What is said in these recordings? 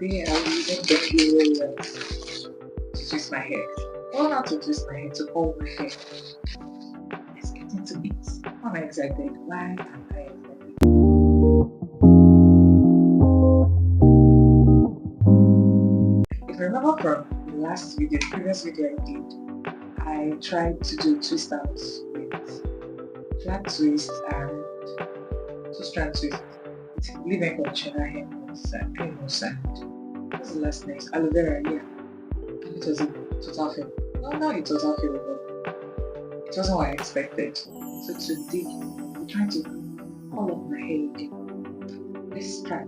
today I will even bring you to twist my hair. Well, not to twist my hair, to hold my hair. Let's get into it. I'm excited. Why am I excited? If you remember from the previous video I did, I tried to do twist outs with flat twist and two strand twist with leave-in conditioner hair mousse and cream mousse and what's the last name? Aloe vera, yeah. And it was a total fail. No, not a total fail, but it wasn't what I expected. So today, I'm trying to pull up my hair again. Let's try.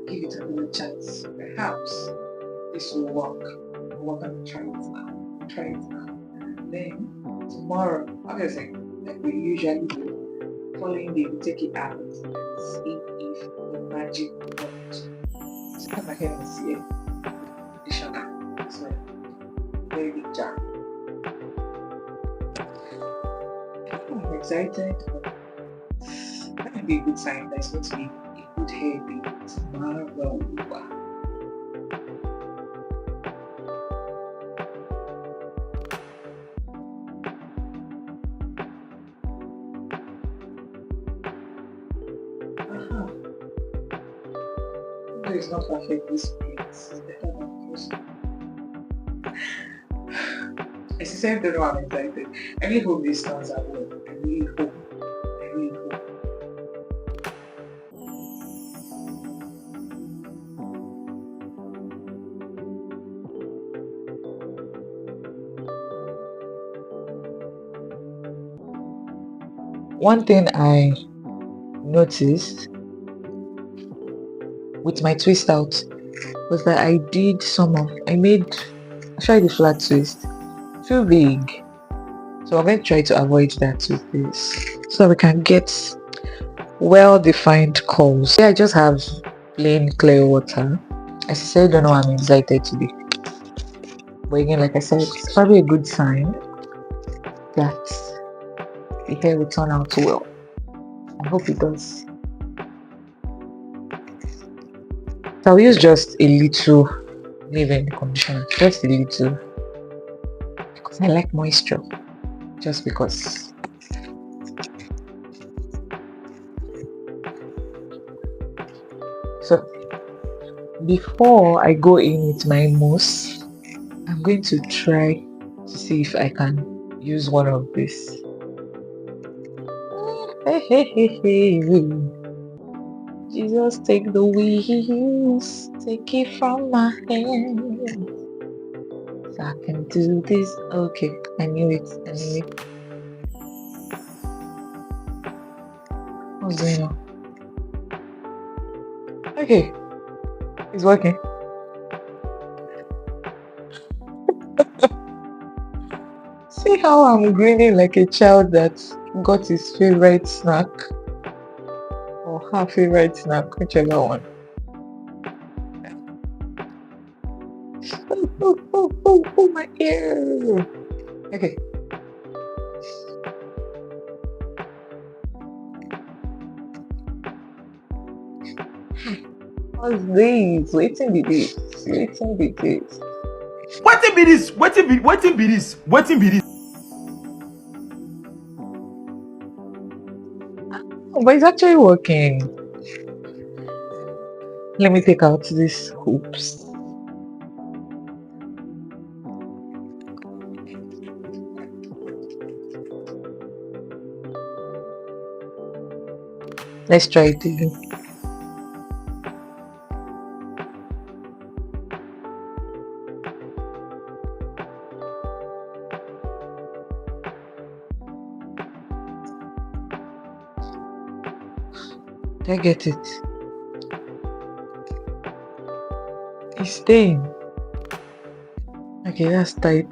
Give it another chance. Perhaps this will work. We're gonna try it now. Try it now. And then tomorrow, obviously, like we usually do, following day we take it out and see if the magic works. So come back here and see it. The sugar. So very big jar. I'm excited. That might be a good sign that it's going to be a good hair day tomorrow. Though it's not perfect, this place is better than first. I sincerely don't know why I'm excited. I really hope this turns out well. I really hope. One thing I noticed with my twist out was that I tried the flat twist too big, so I'm going to try to avoid that with this so we can get well-defined curls. Yeah, I just have plain clear water. I sincerely don't know why I'm excited today, but again, like I said, it's probably a good sign that the hair will turn out well. I hope it does. So I'll use just a little leave-in conditioner, just a little, because I like moisture, just because. So before I go in with my mousse, I'm going to try to see if I can use one of this. Jesus, take the wheels, take it from my hands. So I can do this. Okay, I knew it. What's going on? Okay, it's working. See how I'm grinning like a child that got his favorite snack, or her favorite snack, whichever one. Oh, my ear. Okay. What's this? Waiting be this. Waiting be this. Waiting be this. Waiting be this. Waiting be this. Oh, but it's actually working. Let me take out these hoops. Let's try it again. Did I get it? It's staying. Okay, that's tight.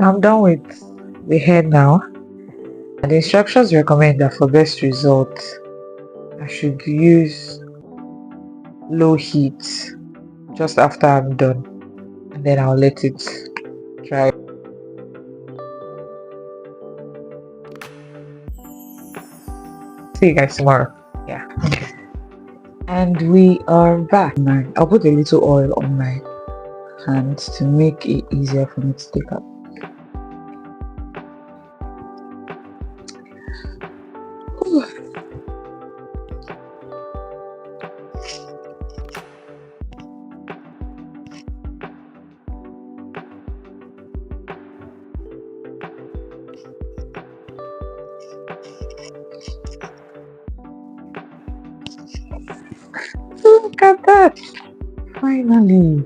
I'm done with the hair now. And the instructions recommend that for best results, I should use low heat just after I'm done, and then I'll let it dry. See you guys tomorrow. Yeah. Okay. And we are back. I'll put a little oil on my hands to make it easier for me to take up. Ooh. Look at that! Finally,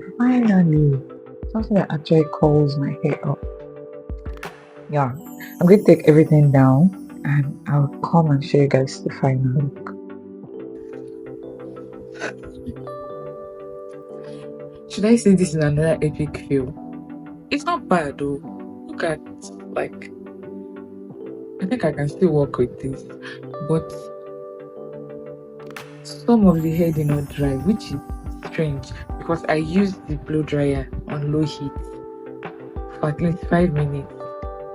something that actually calls my hair up. Yeah, I'm going to take everything down and I'll come and show you guys the final look. Should I say this is another epic fail? It's not bad though. Look at, like, I think I can still work with this, but some of the hair did not dry, which is strange because I used the blow dryer on low heat for at least 5 minutes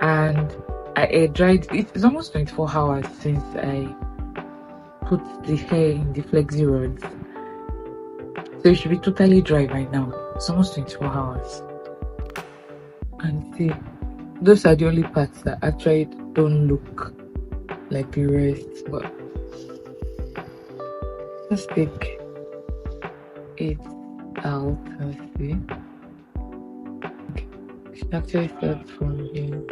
and I air dried it. It's almost 24 hours since I put the hair in the Flexi Rods, so it should be totally dry by now. It's almost 24 hours. And see, those are the only parts that actually don't look like the rest, but let's take it out and see. Okay. We should actually start from here.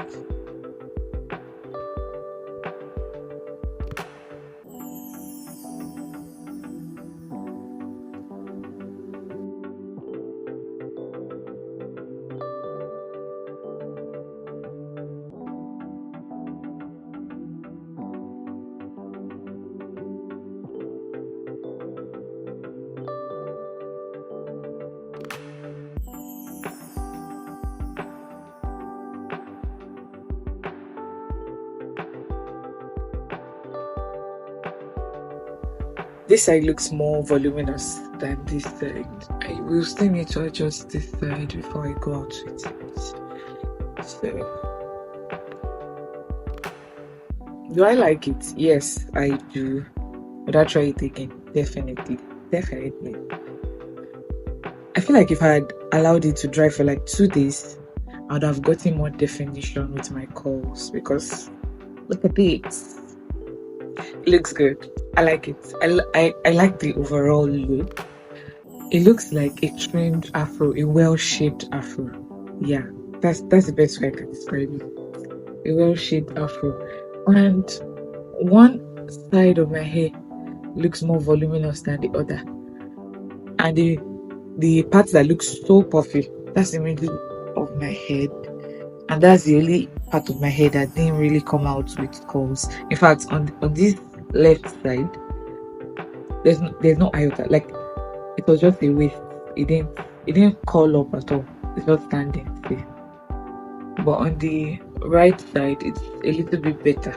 This side looks more voluminous than this side. I will still need to adjust this side before I go out with it. So, do I like it? Yes, I do. Would I try it again? Definitely. I feel like if I had allowed it to dry for like 2 days, I would have gotten more definition with my curls because look at it. It looks good. I like it. I like the overall look. It looks like a trimmed afro, a well-shaped afro. Yeah, that's the best way I can describe it. A well-shaped afro. And one side of my hair looks more voluminous than the other. And the part that looks so puffy, that's the middle of my head. And that's the only part of my hair that didn't really come out with curls. In fact, on this left side, there's no iota. Like, it was just a waist. It didn't curl up at all. It's just standing still. But on the right side, it's a little bit better.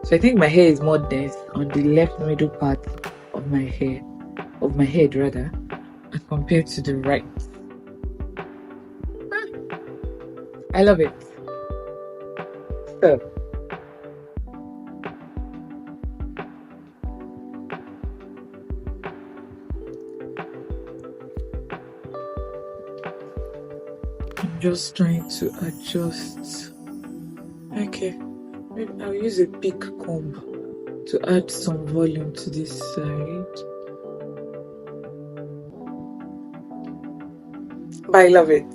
So I think my hair is more dense on the left middle part of my hair, of my head rather, as compared to the right. I love it. So I'm just trying to adjust. Okay, maybe I'll use a big comb to add some volume to this side. But I love it.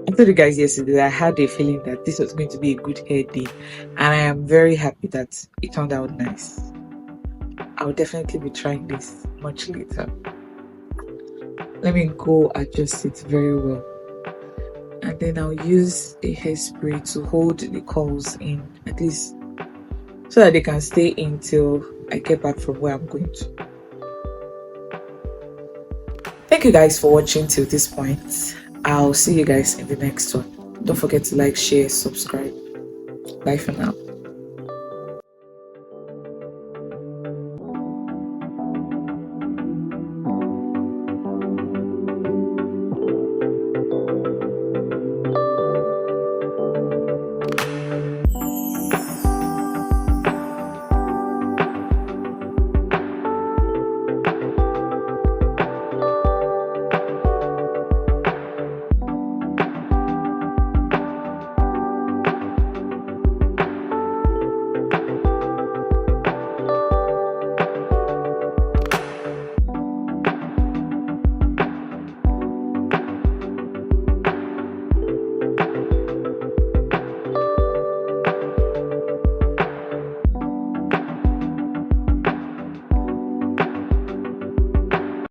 I told you guys yesterday that I had a feeling that this was going to be a good hair day, and I am very happy that it turned out nice. I'll definitely be trying this much later. Let me go adjust it very well, and then I'll use a hairspray to hold the curls in, at least so that they can stay in till I get back from where I'm going to. Thank you guys for watching till this point. I'll see you guys in the next one. Don't forget to like, share, subscribe. Bye for now.